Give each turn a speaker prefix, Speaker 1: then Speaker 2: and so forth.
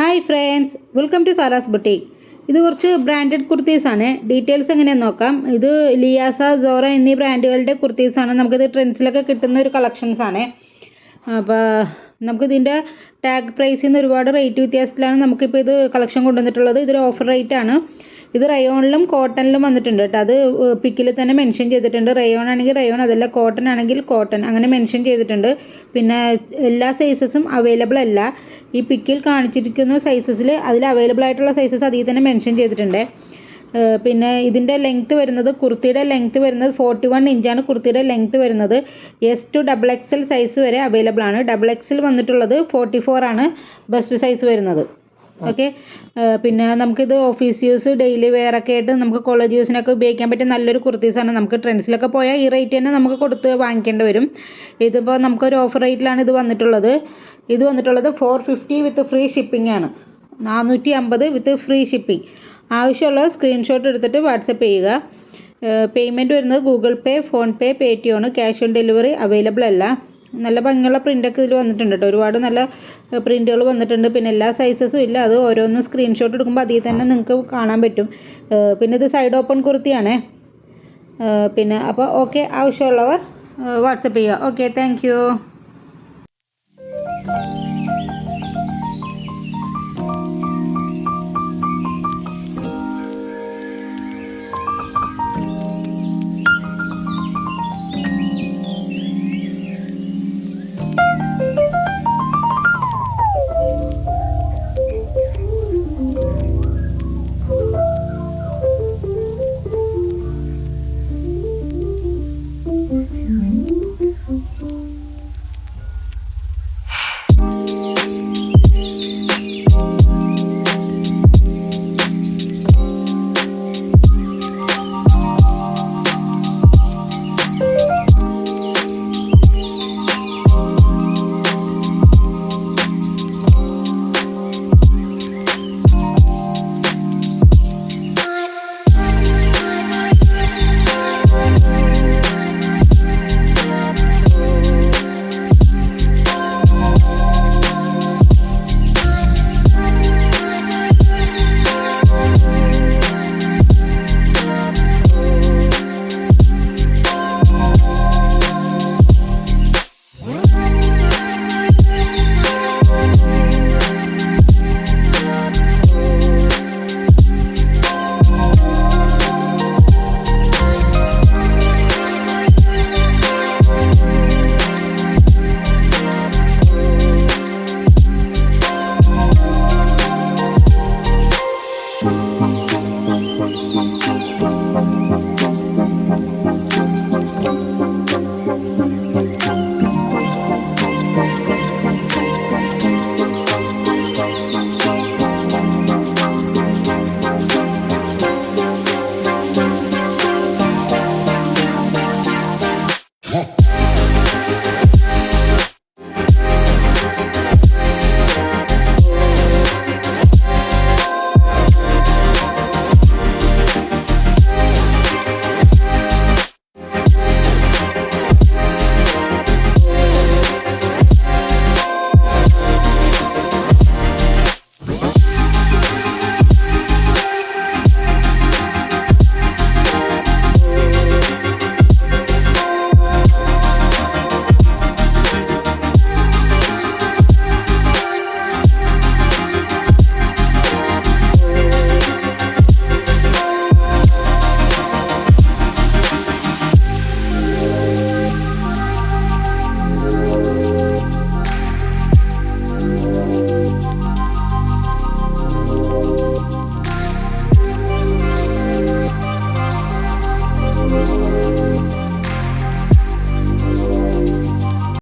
Speaker 1: Hi friends, welcome to Sara's boutique. ഇത് കുറച്ച് branded കുർത്തീസാണ്. Details എങ്ങനെയാണെന്ന് നോക്കാം. ഇത് ലിയാസ, സോറ എന്നീ ബ്രാൻഡുകളുടെ കുർത്തീസാണ്. നമുക്കിത് ട്രെൻഡ്സിലൊക്കെ കിട്ടുന്ന ഒരു കളക്ഷൻസാണ്. അപ്പോൾ നമുക്കിതിൻ്റെ ടാഗ് പ്രൈസിൽ നിന്ന് ഒരുപാട് റേറ്റ് വ്യത്യാസത്തിലാണ് നമുക്കിപ്പോൾ ഇത് കളക്ഷൻ കൊണ്ടുവന്നിട്ടുള്ളത്. ഇതൊരു ഓഫർ റേറ്റാണ്. ഇത് റയോണിലും കോട്ടണിലും വന്നിട്ടുണ്ട് കേട്ടോ. അത് പിക്കിൽ തന്നെ മെൻഷൻ ചെയ്തിട്ടുണ്ട്. റയോൺ ആണെങ്കിൽ റയോൺ, അതല്ല കോട്ടൺ ആണെങ്കിൽ കോട്ടൺ, അങ്ങനെ മെൻഷൻ ചെയ്തിട്ടുണ്ട്. പിന്നെ എല്ലാ സൈസസും അവൈലബിൾ അല്ല. ഈ പിക്കിൽ കാണിച്ചിരിക്കുന്ന സൈസസിൽ അതിൽ അവൈലബിൾ ആയിട്ടുള്ള സൈസസ് അതിൽ തന്നെ മെൻഷൻ ചെയ്തിട്ടുണ്ട്. പിന്നെ ഇതിൻ്റെ ലെങ്ത്ത് വരുന്നത്, കുർത്തിയുടെ ലെങ്ത്ത് വരുന്നത് 41 ഇഞ്ചാണ് കുർത്തിയുടെ ലെങ്ത്ത് വരുന്നത്. എസ് ടു XXL സൈസ് വരെ അവൈലബിൾ ആണ്. XXL വന്നിട്ടുള്ളത് 44 ആണ് ബെസ്റ്റ് സൈസ് വരുന്നത്. ഓക്കെ. പിന്നെ നമുക്കിത് ഓഫീസ് യൂസ്, ഡെയിലി വെയർ ഒക്കെ ആയിട്ട് നമുക്ക് കോളേജ് യൂസിനൊക്കെ ഉപയോഗിക്കാൻ പറ്റിയ നല്ലൊരു കുർത്തീസാണ്. നമുക്ക് ട്രെൻഡ്സിലൊക്കെ പോയാൽ ഈ റേറ്റ് തന്നെ നമുക്ക് കൊടുത്ത് വാങ്ങിക്കേണ്ടി വരും. ഇതിപ്പോൾ നമുക്കൊരു ഓഫർ റേറ്റിലാണ് ഇത് വന്നിട്ടുള്ളത്. 450 വിത്ത് ഫ്രീ ഷിപ്പിംഗ് ആണ്. 450 വിത്ത് ഫ്രീ ഷിപ്പിംഗ്. ആവശ്യമുള്ള സ്ക്രീൻഷോട്ട് എടുത്തിട്ട് വാട്സപ്പ് ചെയ്യുക. പേയ്മെൻറ്റ് വരുന്നത് ഗൂഗിൾ പേ, ഫോൺ പേ, പേടിഎം ആണ്. ക്യാഷ് ഓൺ ഡെലിവറി അവൈലബിൾ അല്ല. നല്ല ഭംഗിയുള്ള പ്രിൻ്റൊക്കെ ഇതിൽ വന്നിട്ടുണ്ട് കേട്ടോ. ഒരുപാട് നല്ല പ്രിൻ്റുകൾ വന്നിട്ടുണ്ട്. പിന്നെ എല്ലാ സൈസസും ഇല്ല. അത് ഓരോന്നും സ്ക്രീൻഷോട്ട് എടുക്കുമ്പോൾ അതിൽ തന്നെ നിങ്ങൾക്ക് കാണാൻ പറ്റും. പിന്നെ ഇത് സൈഡ് ഓപ്പൺ കുർത്തിയാണേ. പിന്നെ അപ്പോൾ ഓക്കെ, ആവശ്യമുള്ളവർ വാട്സപ്പ് ചെയ്യുക. Okay, thank you.